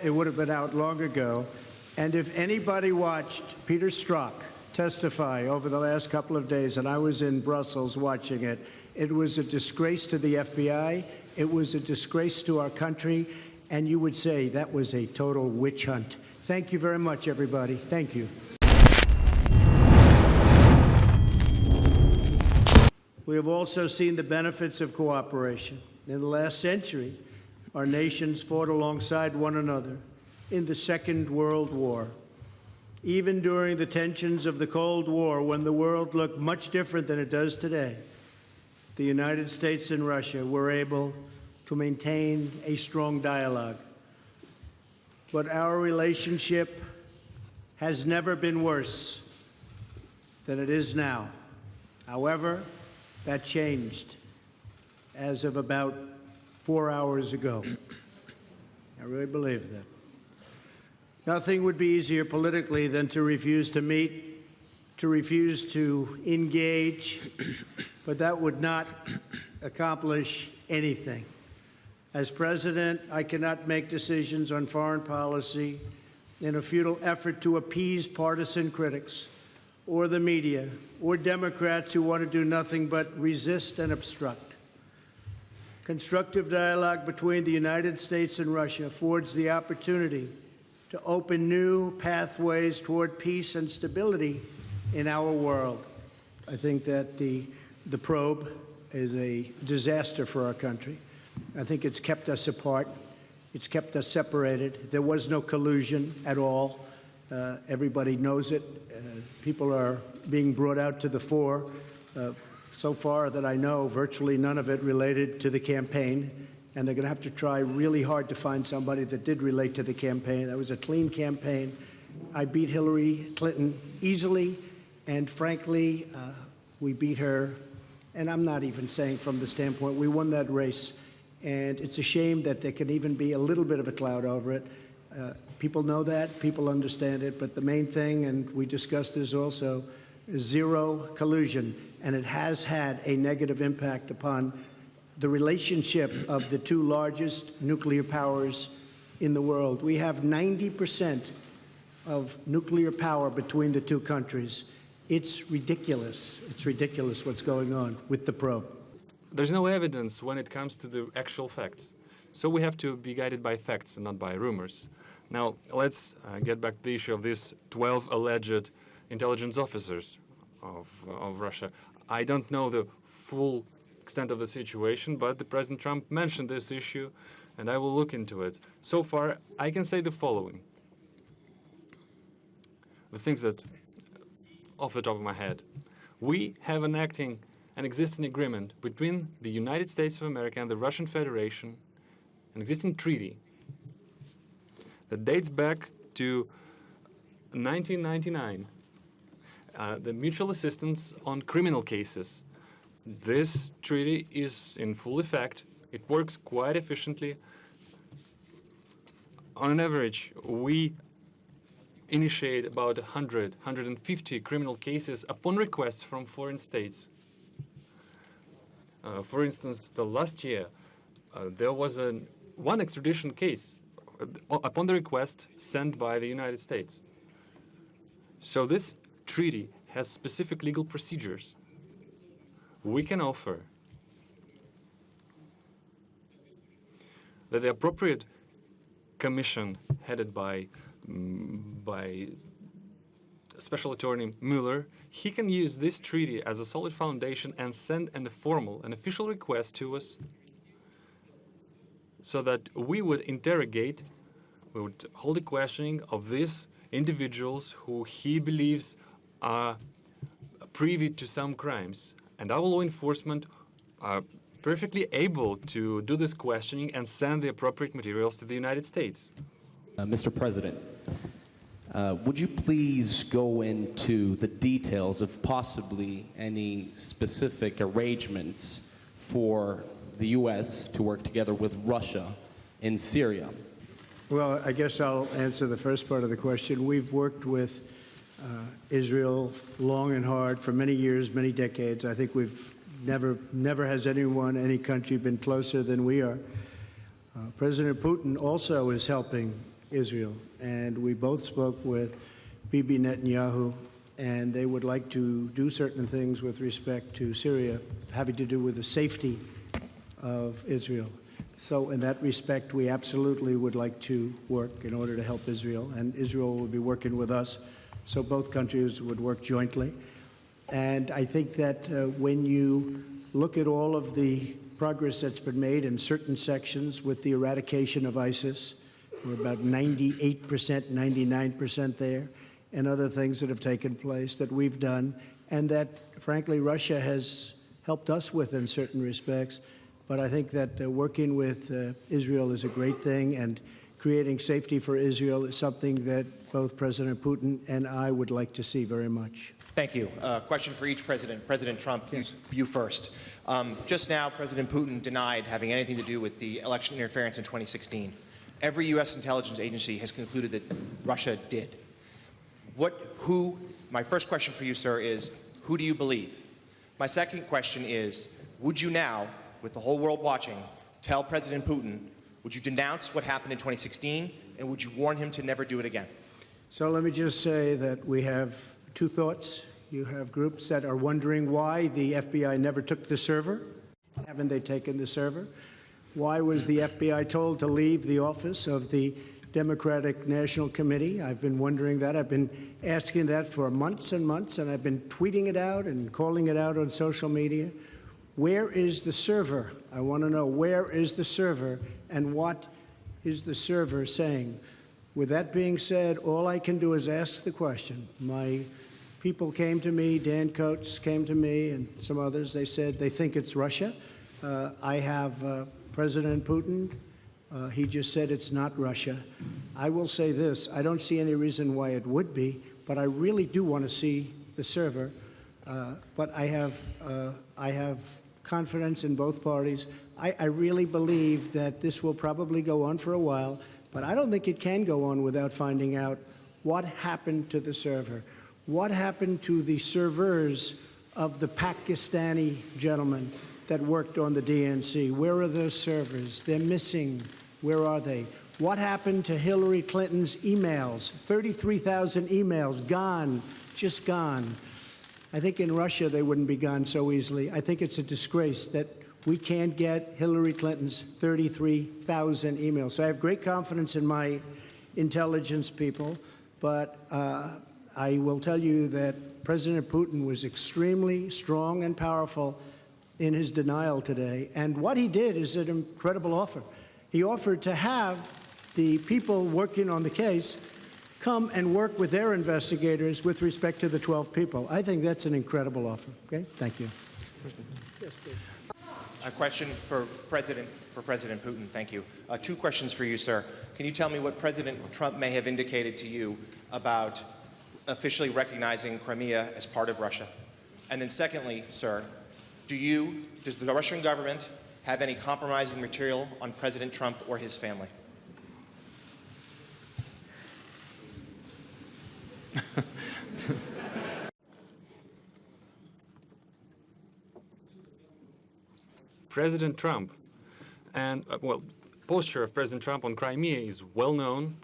It would have been out long ago. And if anybody watched Peter Strzok testify over the last couple of days, and I was in Brussels watching it, it was a disgrace to the FBI. It was a disgrace to our country. And you would say that was a total witch hunt. Thank you very much, everybody. Thank you. We have also seen the benefits of cooperation. In the last century, our nations fought alongside one another in the Second World War. Even during the tensions of the Cold War, when the world looked much different than it does today, the United States and Russia were able to maintain a strong dialogue. But our relationship has never been worse than it is now. However, that changed as of about 4 hours ago. I really believe that. Nothing would be easier politically than to refuse to meet, to refuse to engage, but that would not accomplish anything. As president, I cannot make decisions on foreign policy in a futile effort to appease partisan critics or the media or Democrats who want to do nothing but resist and obstruct. Constructive dialogue between the United States and Russia affords the opportunity to open new pathways toward peace and stability in our world. I think that the probe is a disaster for our country. I think it's kept us apart. It's kept us separated. There was no collusion at all. Everybody knows it. People are being brought out to the fore. So far that I know, virtually none of it related to the campaign. And they're going to have to try really hard to find somebody that did relate to the campaign. That was a clean campaign. I beat Hillary Clinton easily. And frankly, we beat her. And I'm not even saying from the standpoint, we won that race. And it's a shame that there can even be a little bit of a cloud over it. People know that, people understand it, but the main thing, and we discussed this also, is zero collusion. And it has had a negative impact upon the relationship of the two largest nuclear powers in the world. We have 90% of nuclear power between the two countries. It's ridiculous. It's ridiculous what's going on with the probe. There's no evidence when it comes to the actual facts. So we have to be guided by facts and not by rumors. Now, let's get back to the issue of these 12 alleged intelligence officers of Russia. I don't know the full extent of the situation, but the President Trump mentioned this issue, and I will look into it. So far, I can say the following. The things that, off the top of my head, we have an existing agreement between the United States of America and the Russian Federation, an existing treaty that dates back to 1999, the mutual assistance on criminal cases. This treaty is in full effect. It works quite efficiently. On an average, we initiate about 150 criminal cases upon requests from foreign states. For instance, the last year, there was one extradition case upon the request sent by the United States. So this treaty has specific legal procedures. We can offer that the appropriate commission headed by Special Attorney Mueller, he can use this treaty as a solid foundation and send an official request to us so that we would interrogate, we would hold a questioning of these individuals who he believes are privy to some crimes. And our law enforcement are perfectly able to do this questioning and send the appropriate materials to the United States. Mr. President, would you please go into the details of possibly any specific arrangements for the U.S. to work together with Russia in Syria? Well, I guess I'll answer the first part of the question. We've worked with Israel long and hard for many years, many decades. I think we've never has any country been closer than we are. President Putin also is helping Israel, and we both spoke with Bibi Netanyahu, and they would like to do certain things with respect to Syria, having to do with the safety of Israel. So in that respect, we absolutely would like to work in order to help Israel, and Israel will be working with us, so both countries would work jointly. And I think that when you look at all of the progress that's been made in certain sections with the eradication of ISIS, we're about 98%, 99% there, and other things that have taken place that we've done, and that, frankly, Russia has helped us with in certain respects. But I think that working with Israel is a great thing, and creating safety for Israel is something that both President Putin and I would like to see very much. Thank you. Question for each president. President Trump, Yes. you first. Just now, President Putin denied having anything to do with the election interference in 2016. Every U.S. intelligence agency has concluded that Russia did. My first question for you, sir, is who do you believe? My second question is, would you now, with the whole world watching, tell President Putin, would you denounce what happened in 2016, and would you warn him to never do it again? So let me just say that we have two thoughts. You have groups that are wondering why the FBI never took the server. Haven't they taken the server? Why was the FBI told to leave the office of the Democratic National Committee? I've been wondering that. I've been asking that for months and months, and I've been tweeting it out and calling it out on social media. Where is the server? I want to know, where is the server, and what is the server saying? With that being said, all I can do is ask the question. My people came to me, Dan Coates came to me, and some others. They said they think it's Russia. I have President Putin. He just said it's not Russia. I will say this. I don't see any reason why it would be, but I really do want to see the server. But I have confidence in both parties. I really believe that this will probably go on for a while, but I don't think it can go on without finding out what happened to the server. What happened to the servers of the Pakistani gentleman that worked on the DNC? Where are those servers? They're missing. Where are they? What happened to Hillary Clinton's emails? 33,000 emails, gone, just gone. I think in Russia they wouldn't be gone so easily. I think it's a disgrace that we can't get Hillary Clinton's 33,000 emails. So I have great confidence in my intelligence people, but I will tell you that President Putin was extremely strong and powerful in his denial today. And what he did is an incredible offer. He offered to have the people working on the case come and work with their investigators with respect to the 12 people. I think that's an incredible offer. Okay? Thank you. Yes, please. A question for President Putin. Thank you. Two questions for you, sir. Can you tell me what President Trump may have indicated to you about officially recognizing Crimea as part of Russia? And then secondly, sir, does the Russian government have any compromising material on President Trump or his family? President Trump and, posture of President Trump on Crimea is well known,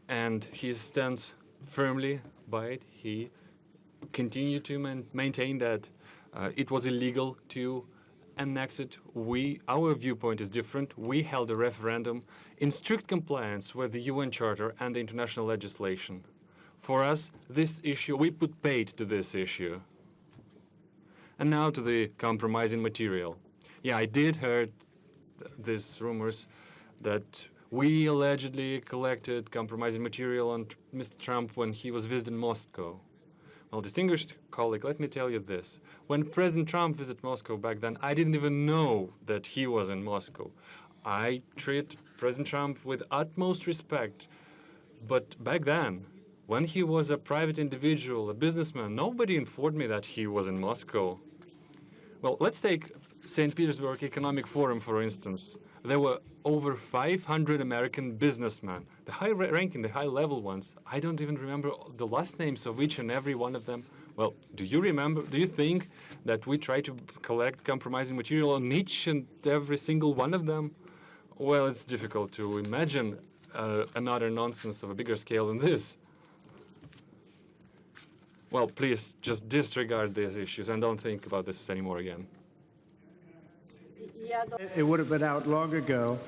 and he stands firmly by it. He continued to maintain that it was illegal to annex it. Our viewpoint is different. We held a referendum in strict compliance with the UN Charter and the international legislation. For us, this issue, we put paid to this issue. And now to the compromising material. Yeah, I did heard these rumors that we allegedly collected compromising material on Mr. Trump when he was visiting Moscow. Well, distinguished colleague, let me tell you this. When President Trump visited Moscow back then, I didn't even know that he was in Moscow. I treat President Trump with utmost respect. But back then, when he was a private individual, a businessman, nobody informed me that he was in Moscow. Well, let's take St. Petersburg Economic Forum, for instance. There were over 500 American businessmen, the high-ranking, the high-level ones. I don't even remember the last names of each and every one of them. Well, do you think that we try to collect compromising material on each and every single one of them? Well, it's difficult to imagine another nonsense of a bigger scale than this. Well, please just disregard these issues and don't think about this anymore again. It would have been out long ago.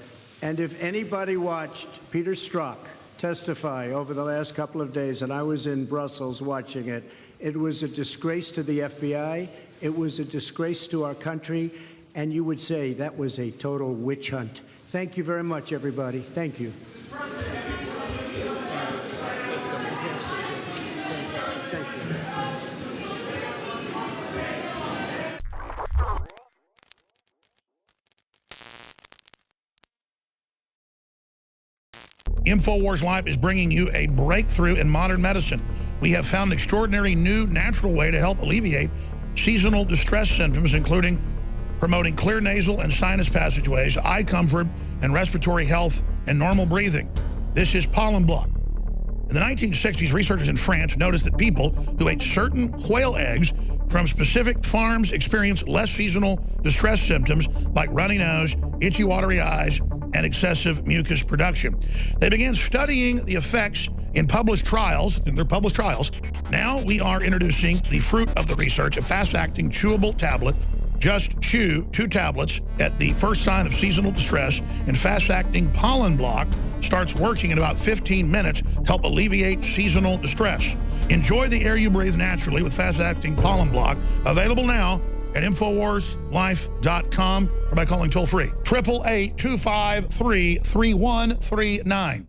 And if anybody watched Peter Strzok testify over the last couple of days, and I was in Brussels watching it, it was a disgrace to the FBI. It was a disgrace to our country. And you would say that was a total witch hunt. Thank you very much, everybody. Thank you. InfoWars Live is bringing you a breakthrough in modern medicine. We have found an extraordinary new natural way to help alleviate seasonal distress symptoms, including promoting clear nasal and sinus passageways, eye comfort, and respiratory health and normal breathing. This is pollen block. In the 1960s, researchers in France noticed that people who ate certain quail eggs from specific farms experienced less seasonal distress symptoms like runny nose, itchy watery eyes, and excessive mucus production. They began studying the effects in published trials, Now we are introducing the fruit of the research, a fast-acting chewable tablet. Just chew 2 tablets at the first sign of seasonal distress, and fast-acting pollen block starts working in about 15 minutes to help alleviate seasonal distress. Enjoy the air you breathe naturally with fast-acting pollen block. Available now at InfoWarsLife.com or by calling toll-free 888-253-3139.